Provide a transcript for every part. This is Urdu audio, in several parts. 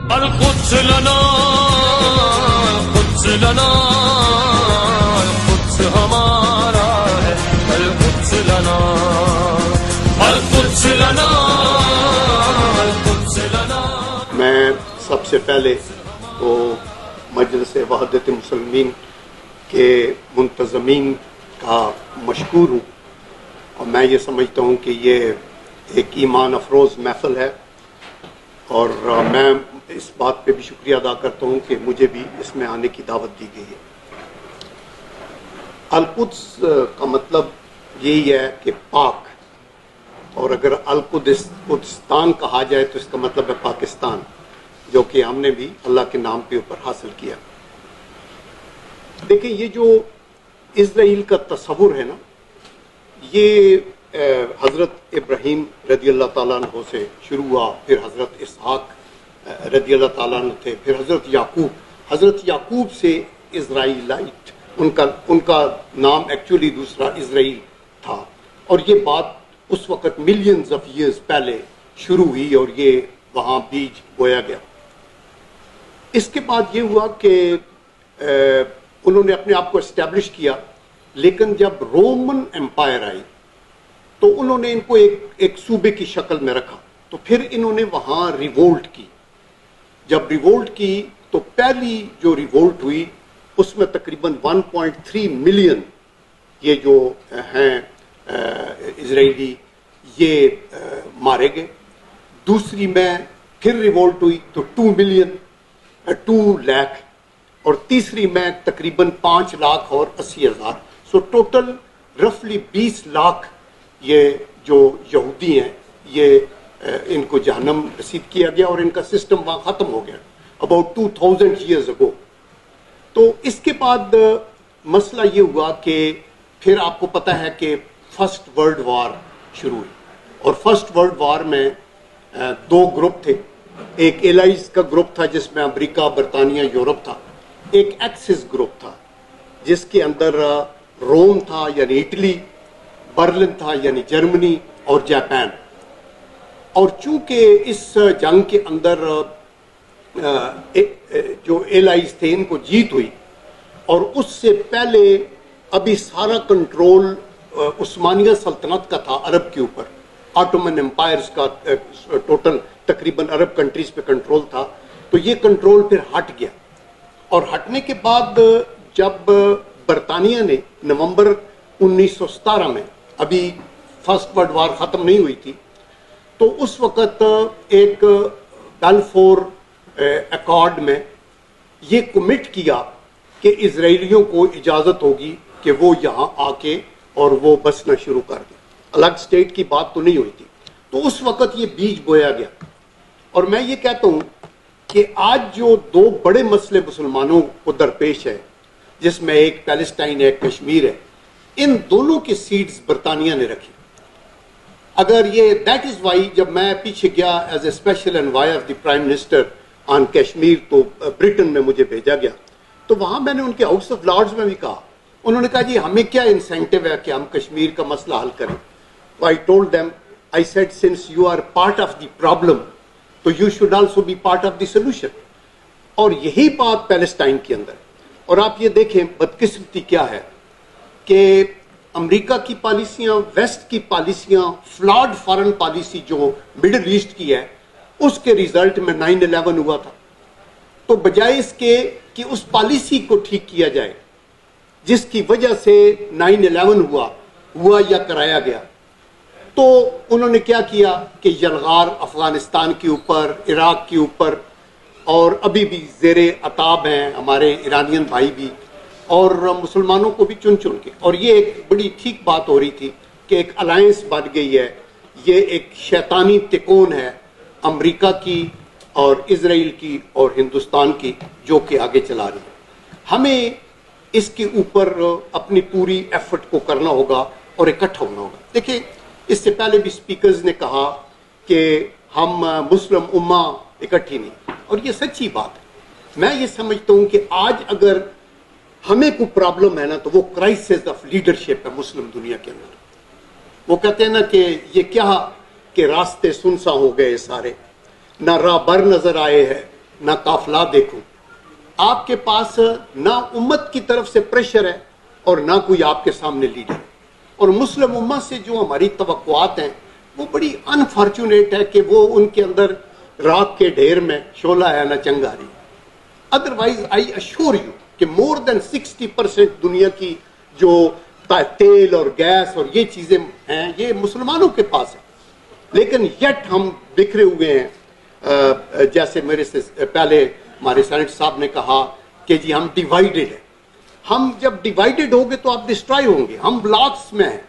القدس لنا قدس لنا القدس ہمارا ہے القدس لنا القدس لنا القدس لنا. میں سب سے پہلے تو مجلس وحدت مسلمین کے منتظمین کا مشکور ہوں، اور میں یہ سمجھتا ہوں کہ یہ ایک ایمان افروز محفل ہے، اور میں اس بات پہ بھی شکریہ ادا کرتا ہوں کہ مجھے بھی اس میں آنے کی دعوت دی گئی ہے. القدس کا مطلب یہی ہے کہ پاک، اور اگر القدستان کہا جائے تو اس کا مطلب ہے پاکستان، جو کہ ہم نے بھی اللہ کے نام کے اوپر حاصل کیا. دیکھیں، یہ جو اسرائیل کا تصور ہے نا، یہ حضرت ابراہیم رضی اللہ تعالیٰ عنہ سے شروع ہوا، پھر حضرت اسحاق رضی اللہ تعالیٰ عنہ تھے، پھر حضرت یعقوب سے اسرائیلائٹ، ان کا نام ایکچولی دوسرا اسرائیل تھا، اور یہ بات اس وقت ملینز آف ایئرز پہلے شروع ہوئی اور یہ وہاں بیج بویا گیا. اس کے بعد یہ ہوا کہ انہوں نے اپنے آپ کو اسٹیبلش کیا، لیکن جب رومن امپائر آئی تو انہوں نے ان کو ایک صوبے کی شکل میں رکھا، تو پھر انہوں نے وہاں ریوولٹ کی. جب ریوولٹ کی تو پہلی جو ریوولٹ ہوئی اس میں تقریباً 1.3 ملین یہ جو ہیں اسرائیلی یہ مارے گئے. دوسری میں پھر ریوولٹ ہوئی تو 2 لاکھ، اور تیسری میں تقریباً 5 لاکھ اور 80,000. سو ٹوٹل رفلی 20 لاکھ یہ جو یہودی ہیں یہ ان کو جہنم رسید کیا گیا، اور ان کا سسٹم وہاں ختم ہو گیا اباؤٹ 2000 ایئرز اگو. تو اس کے بعد مسئلہ یہ ہوا کہ پھر آپ کو پتہ ہے کہ فرسٹ ورلڈ وار شروع ہوئی، اور فرسٹ ورلڈ وار میں 2 گروپ تھے. ایک ایلائز کا گروپ تھا جس میں امریکہ، برطانیہ، یورپ تھا. ایک ایکسس گروپ تھا جس کے اندر روم تھا یعنی اٹلی، برلن تھا یعنی جرمنی، اور جاپان. اور چونکہ اس جنگ کے اندر جو ایلائز تھے ان کو جیت ہوئی، اور اس سے پہلے ابھی سارا کنٹرول عثمانیہ سلطنت کا تھا عرب کے اوپر، آٹومن امپائرز کا ٹوٹل تقریباً عرب کنٹریز پہ کنٹرول تھا. تو یہ کنٹرول پھر ہٹ گیا، اور ہٹنے کے بعد جب برطانیہ نے نومبر 1917 میں، ابھی فرسٹ ورلڈ وار ختم نہیں ہوئی تھی، تو اس وقت ایک بیلفور ایکارڈ میں یہ کمٹ کیا کہ اسرائیلیوں کو اجازت ہوگی کہ وہ یہاں آ کے اور وہ بسنا شروع کر دیں. الگ اسٹیٹ کی بات تو نہیں ہوئی تھی. تو اس وقت یہ بیج بویا گیا. اور میں یہ کہتا ہوں کہ آج جو 2 بڑے مسئلے مسلمانوں کو درپیش ہے، جس میں ایک پیلسٹائن ہے، ایک کشمیر ہے، ان دونوں کے سیڈز برطانیہ نے رکھی. اگر یہ دیٹ از وائی جب میں پیچھے گیا as a special envoy of the prime minister on Kashmir, تو برٹن میں مجھے بھیجا گیا، تو وہاں میں نے ان کے ہاؤس آف لارڈز میں بھی کہا. انہوں نے کہا جی ہمیں کیا انسینٹیو ہے کہ ہم کشمیر کا مسئلہ حل کریں. I told them, I said, since you are part of the problem, so you should also be part of the solution. اور یہی بات پیلسٹائن کے اندر. اور آپ یہ دیکھیں بدقسمتی کیا ہے کہ امریکہ کی پالیسیاں، ویسٹ کی پالیسیاں، فلاڈ فارن پالیسی جو مڈل ایسٹ کی ہے، اس کے ریزلٹ میں 9/11 ہوا تھا. تو بجائے اس کے کہ اس پالیسی کو ٹھیک کیا جائے جس کی وجہ سے 9/11 ہوا یا کرایا گیا، تو انہوں نے کیا کیا کہ یلغار افغانستان کے اوپر، عراق کے اوپر، اور ابھی بھی زیر عتاب ہیں ہمارے ایرانین بھائی بھی، اور مسلمانوں کو بھی چن کے. اور یہ ایک بڑی ٹھیک بات ہو رہی تھی کہ ایک الائنس بن گئی ہے. یہ ایک شیطانی تکون ہے امریکہ کی اور اسرائیل کی اور ہندوستان کی، جو کہ آگے چلا رہی ہے. ہمیں اس کے اوپر اپنی پوری ایفرٹ کو کرنا ہوگا اور اکٹھا ہونا ہوگا. دیکھیں، اس سے پہلے بھی سپیکرز نے کہا کہ ہم مسلم امہ اکٹھی نہیں، اور یہ سچی بات ہے. میں یہ سمجھتا ہوں کہ آج اگر ہمیں کوئی پرابلم ہے نا تو وہ کرائسس آف لیڈرشپ ہے مسلم دنیا کے اندر. وہ کہتے ہیں نا کہ یہ کیا کہ راستے سنسا ہو گئے سارے، نہ راہ بر نظر آئے ہیں نہ قافلہ دیکھوں. آپ کے پاس نہ امت کی طرف سے پریشر ہے اور نہ کوئی آپ کے سامنے لیڈر. اور مسلم امت سے جو ہماری توقعات ہیں وہ بڑی انفارچونیٹ ہے کہ وہ ان کے اندر راک کے ڈھیر میں شعلہ ہے نہ چنگاری. ادروائز آئی اشور یو کہ مور دین 60% دنیا کی جو تیل اور گیس اور یہ چیزیں ہیں یہ مسلمانوں کے پاس ہیں. لیکن یٹ ہم بکھرے ہوئے ہیں. جیسے میرے سے پہلے ہمارے سینٹ صاحب نے کہا کہ جی ہم ڈیوائیڈڈ ہیں. ہم جب ڈیوائیڈڈ ہوں گے تو آپ ڈسٹرائی ہوں گے. ہم بلاکس میں ہیں.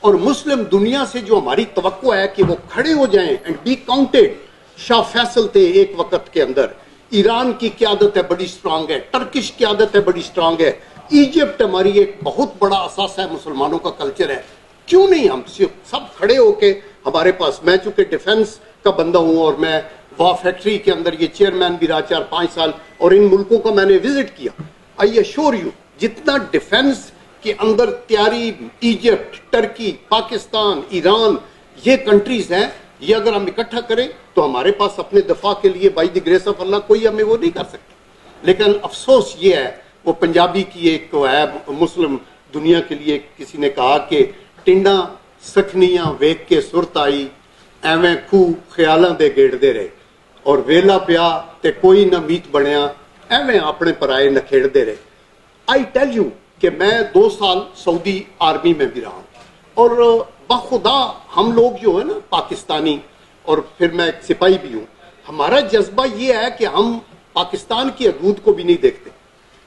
اور مسلم دنیا سے جو ہماری توقع ہے کہ وہ کھڑے ہو جائیں اینڈ بی کاؤنٹڈ. شاہ فیصل تھے ایک وقت کے اندر. ایران کی قیادت ہے بڑی سٹرانگ ہے. ٹرکش قیادت ہے بڑی سٹرانگ ہے. ایجپٹ ہماری ایک بہت بڑا اثاثہ ہے مسلمانوں کا کلچر ہے. کیوں نہیں ہم سب کھڑے ہو کے ہمارے پاس. میں چونکہ ڈیفنس کا بندہ ہوں اور میں وا فیکٹری کے اندر یہ چیئرمین بھی رہا 4-5 سال اور ان ملکوں کا میں نے وزٹ کیا. آئی ایشور یو جتنا ڈیفنس کے اندر تیاری ایجپٹ، ٹرکی، پاکستان، ایران یہ کنٹریز ہیں یہ اگر ہم اکٹھا کریں تو ہمارے پاس اپنے دفاع کے لیے بائی دی گریس آف اللہ کوئی ہمیں وہ نہیں کر سکتا. لیکن افسوس یہ ہے وہ پنجابی کی ایک ہے مسلم دنیا کے لیے کسی نے کہا کہ ٹنڈا سکھنیاں ویک کے سرت آئی ایویں کھو خیالاں دے گیڑدے رہے اور ویلا پیا تے کوئی نہ میت بنیا ایویں اپنے پرائے نہ کھیڑدے رہے. آئی ٹیل یو کہ میں 2 سال سعودی آرمی میں بھی رہا ہوں اور بخدا ہم لوگ جو ہے نا پاکستانی اور پھر میں ایک سپاہی بھی ہوں. ہمارا جذبہ یہ ہے کہ ہم پاکستان کی حدود کو بھی نہیں دیکھتے.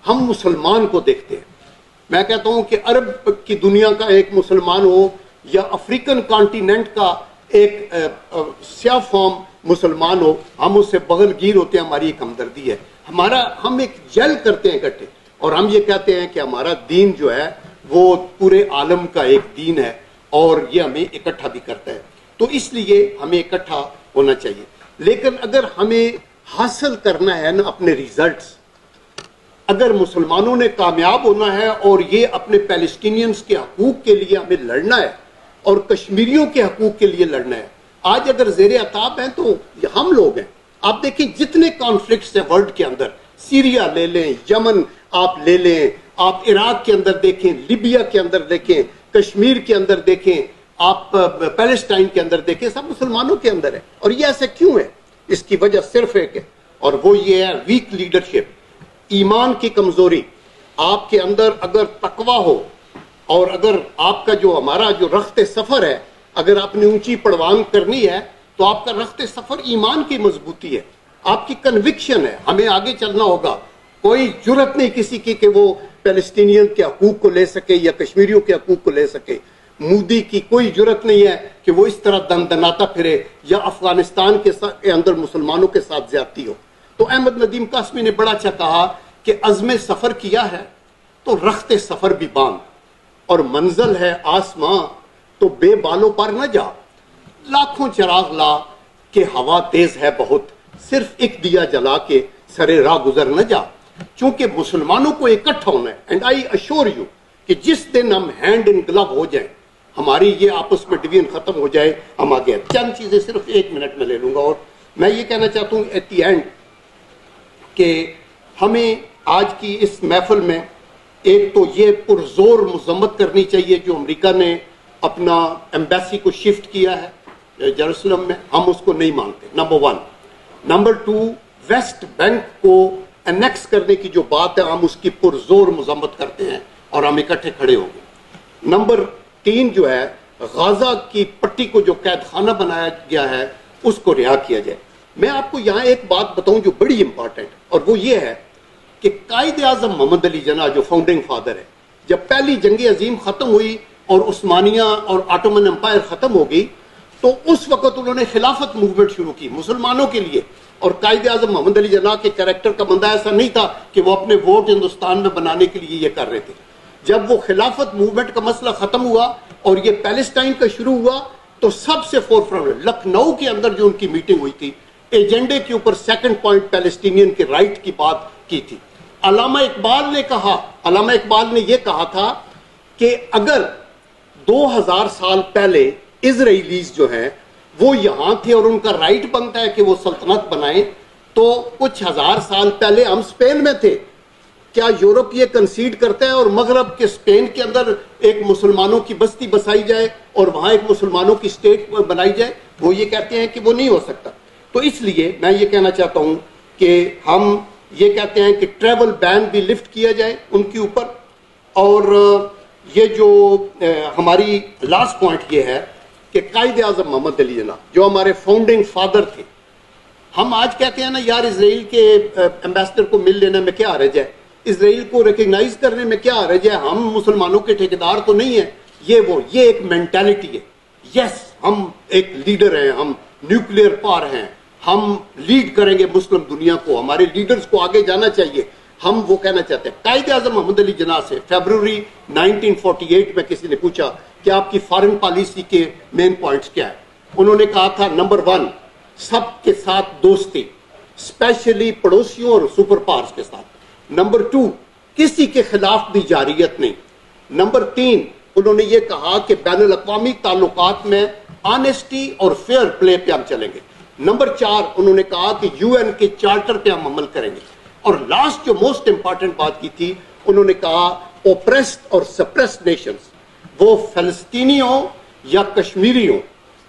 ہم مسلمان کو دیکھتے ہیں. میں کہتا ہوں کہ عرب کی دنیا کا ایک مسلمان ہو یا افریقن کانٹیننٹ کا ایک سیاہ فام مسلمان ہو ہم اس سے بغل گیر ہوتے ہیں. ہماری ایک ہمدردی ہے. ہم ایک جیل کرتے ہیں اکٹھے اور ہم یہ کہتے ہیں کہ ہمارا دین جو ہے وہ پورے عالم کا ایک دین ہے اور یہ ہمیں اکٹھا بھی کرتا ہے. تو اس لیے ہمیں اکٹھا ہونا چاہیے. لیکن اگر ہمیں حاصل کرنا ہے نا اپنے ریزلٹس، اگر مسلمانوں نے کامیاب ہونا ہے اور یہ اپنے پیلسٹینینز کے حقوق کے لیے ہمیں لڑنا ہے اور کشمیریوں کے حقوق کے لیے لڑنا ہے. آج اگر زیر عتاب ہیں تو ہم لوگ ہیں. آپ دیکھیں جتنے کانفلکٹس ہیں ورلڈ کے اندر، سیریا لے لیں، یمن آپ لے لیں، آپ عراق کے اندر دیکھیں، لیبیا کے اندر دیکھیں، کشمیر کے اندر دیکھیں، آپ پیلسٹائن کے اندر دیکھیں، سب مسلمانوں کے اندر ہے. اور یہ ایسے کیوں ہے؟ اس کی وجہ صرف ایک ہے اور وہ یہ ہے ویک لیڈرشپ، ایمان کی کمزوری. آپ کے اندر اگر تقوی ہو اور اگر آپ کا جو ہمارا جو رخت سفر ہے اگر آپ نے اونچی پڑوان کرنی ہے تو آپ کا رخت سفر ایمان کی مضبوطی ہے، آپ کی کنوکشن ہے ہمیں آگے چلنا ہوگا. کوئی جرت نہیں کسی کی کہ وہ پیلسٹینین کے حقوق کو لے سکے یا کشمیریوں کے حقوق کو لے سکے. مودی کی کوئی جرت نہیں ہے کہ وہ اس طرح دندناتا پھرے یا افغانستان کے اندر مسلمانوں کے ساتھ زیادتی ہو. تو احمد ندیم قاسمی نے بڑا اچھا کہا کہ عزم سفر کیا ہے تو رخت سفر بھی باندھ، اور منزل ہے آسماں تو بے بالوں پر نہ جا. لاکھوں چراغ لا کہ ہوا تیز ہے بہت، صرف ایک دیا جلا کے سرے راہ گزر نہ جا. چونکہ مسلمانوں کو اکٹھا ہونا ہے. اینڈ آئی اشور یو کہ جس دن ہم ہینڈ ان گلو ہو جائیں، ہماری یہ آپس میں ڈویژن ختم ہو جائے، ہم آگے. چند چیزیں صرف 1 منٹ میں لے لوں گا. اور میں یہ کہنا چاہتا ہوں ایٹ دی اینڈ کہ ہمیں آج کی اس محفل میں ایک تو یہ پرزور مذمت کرنی چاہیے جو امریکہ نے اپنا ایمبیسی کو شفٹ کیا ہے جیروسلم میں. ہم اس کو نہیں مانتے، نمبر 1. نمبر 2، ویسٹ بینک کو انیکس کرنے کی جو بات ہے ہم اس کی پرزور مذمت کرتے ہیں اور ہم اکٹھے کھڑے ہوں گے. نمبر 3 جو ہے غزہ کی پٹی کو جو قید خانہ بنایا گیا ہے اس کو رہا کیا جائے. میں آپ کو یہاں ایک بات بتاؤں جو بڑی امپورٹنٹ اور وہ یہ ہے کہ قائد اعظم محمد علی جناح جو فاؤنڈنگ فادر ہے، جب پہلی جنگ عظیم ختم ہوئی اور عثمانیہ اور آٹومن امپائر ختم ہو گئی تو اس وقت انہوں نے خلافت موومنٹ شروع کی مسلمانوں کے لیے. اور قائد اعظم محمد علی جناح کے کریکٹر کا بندہ ایسا نہیں تھا کہ وہ اپنے ووٹ ہندوستان میں بنانے کے لیے یہ کر رہے تھے. جب وہ خلافت موومنٹ کا مسئلہ ختم ہوا اور یہ پیلسٹائن کا شروع ہوا تو سب سے فور فرنٹ لکھنؤ کے اندر جو ان کی میٹنگ ہوئی تھی ایجنڈے کے اوپر 2nd پوائنٹ پیلسٹینین کے رائٹ کی بات کی تھی. علامہ اقبال نے یہ کہا تھا کہ اگر 2000 سال پہلے اسرائیلیز جو ہیں وہ یہاں تھے اور ان کا رائٹ بنتا ہے کہ وہ سلطنت بنائیں تو کچھ ہزار سال پہلے ہم اسپین میں تھے. کیا یورپ یہ کنسیڈ کرتا ہے اور مغرب کے اسپین کے اندر ایک مسلمانوں کی بستی بسائی جائے اور وہاں ایک مسلمانوں کی اسٹیٹ بنائی جائے؟ وہ یہ کہتے ہیں کہ وہ نہیں ہو سکتا. تو اس لیے میں یہ کہنا چاہتا ہوں کہ ہم یہ کہتے ہیں کہ ٹریول بین بھی لفٹ کیا جائے ان کے اوپر. اور یہ جو ہماری لاسٹ پوائنٹ یہ ہے کہ قائد اعظم محمد علی جناح جو ہمارے فاؤنڈنگ فادر تھے، ہم آج کہتے ہیں نا یار اسرائیل کے ایمبیسڈر کو مل لینے میں کیا حرج ہے، اسرائیل کو ریکگنائز کرنے میں کیا حرج ہے، ہم مسلمانوں کے ٹھیکیدار تو نہیں ہیں. یہ ایک مینٹالٹی ہے. یس ہم ایک لیڈر ہیں، ہم نیوکلیئر پاور ہیں، ہم لیڈ کریں گے مسلم دنیا کو، ہمارے لیڈرز کو آگے جانا چاہیے، ہم وہ کہنا چاہتے ہیں. قائد اعظم محمد علی جناح سے فیبروری 1948 میں کسی نے پوچھا کہ آپ کی فارن پالیسی کے مین پوائنٹس کیا ہیں. انہوں نے کہا تھا نمبر 1 سب کے ساتھ دوستی، اسپیشلی پڑوسیوں اور سپر پاورز کے ساتھ. نمبر 2 کسی کے خلاف بھی جارحیت نہیں. نمبر 3 انہوں نے یہ کہا کہ بین الاقوامی تعلقات میں آنیسٹی اور فیئر پلے پہ ہم چلیں گے. نمبر 4 انہوں نے کہا کہ UN کے چارٹر پہ ہم عمل کریں گے. اور لاسٹ جو موسٹ امپارٹنٹ بات کی تھی، انہوں نے کہا اوپریسڈ اور سپریسڈ نیشنز، وہ فلسطینی ہو یا کشمیری ہو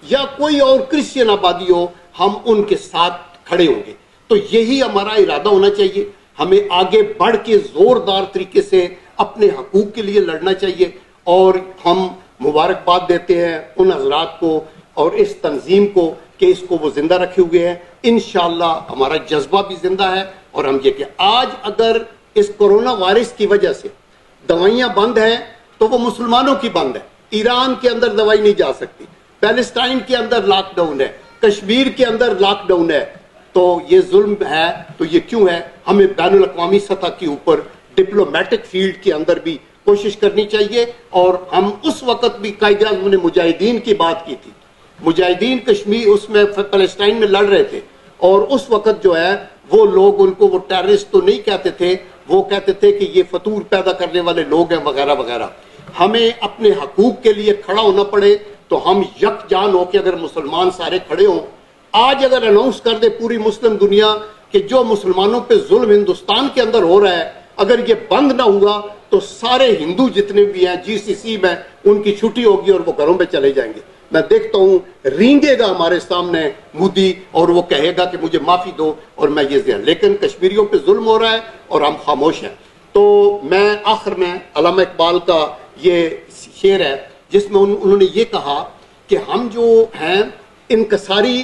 یا کوئی اور کرسچن آبادی ہو، ہم ان کے ساتھ کھڑے ہوں گے. تو یہی ہمارا ارادہ ہونا چاہیے. ہمیں آگے بڑھ کے زوردار طریقے سے اپنے حقوق کے لیے لڑنا چاہیے. اور ہم مبارکباد دیتے ہیں ان حضرات کو اور اس تنظیم کو کہ اس کو وہ زندہ رکھے ہوئے ہیں. انشاءاللہ ہمارا جذبہ بھی زندہ ہے. اور ہم یہ کہ آج اگر اس کرونا وائرس کی وجہ سے دوائیاں بند ہیں تو وہ مسلمانوں کی بند ہے. ایران کے اندر دوائی نہیں جا سکتی، پیلسٹائن کے اندر لاک ڈاؤن ہے، کشمیر کے اندر لاک ڈاؤن ہے. تو یہ ظلم ہے. تو یہ کیوں ہے؟ ہمیں بین الاقوامی سطح کے اوپر ڈپلومیٹک فیلڈ کے اندر بھی کوشش کرنی چاہیے. اور ہم اس وقت بھی قائد اعظم نے مجاہدین کی بات کی تھی. مجاہدین کشمیر اس میں فلسطین میں لڑ رہے تھے، اور اس وقت جو ہے وہ لوگ ان کو وہ ٹیررسٹ تو نہیں کہتے تھے، وہ کہتے تھے کہ یہ فطور پیدا کرنے والے لوگ ہیں وغیرہ وغیرہ. ہمیں اپنے حقوق کے لیے کھڑا ہونا پڑے تو ہم یکجان ہو کے اگر مسلمان سارے کھڑے ہوں. آج اگر اناؤنس کر دے پوری مسلم دنیا کہ جو مسلمانوں پہ ظلم ہندوستان کے اندر ہو رہا ہے اگر یہ بند نہ ہوا تو سارے ہندو جتنے بھی ہیں GCC میں ان کی چھٹی ہوگی اور وہ گھروں پہ چلے جائیں گے. میں دیکھتا ہوں رینگے گا ہمارے سامنے مودی اور وہ کہے گا کہ مجھے معافی دو اور میں یہ دیا، لیکن کشمیریوں پہ ظلم ہو رہا ہے اور ہم خاموش ہیں. تو میں آخر میں علامہ اقبال کا یہ شعر ہے جس میں انہوں نے یہ کہا کہ ہم جو ہیں انکساری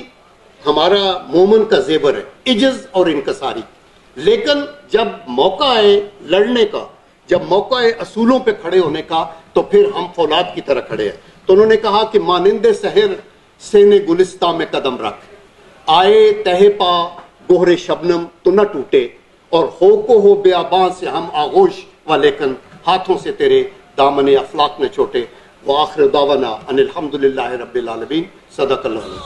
ہمارا مومن کا زیور ہے، عجز اور انکساری. لیکن جب موقع آئے لڑنے کا، جب موقع آئے اصولوں پہ کھڑے ہونے کا، تو پھر ہم فولاد کی طرح کھڑے ہیں. تو انہوں نے کہا کہ مانند سحر سینے گلستہ میں قدم رکھ، آئے تہ پا گوہر شبنم تو نہ ٹوٹے، اور ہو بیاباں سے ہم آغوش و لیکن ہاتھوں سے تیرے دامن افلاک نہ چھوٹے. وآخر دعوانا ان الحمدللہ رب العالمین. صدق اللہ.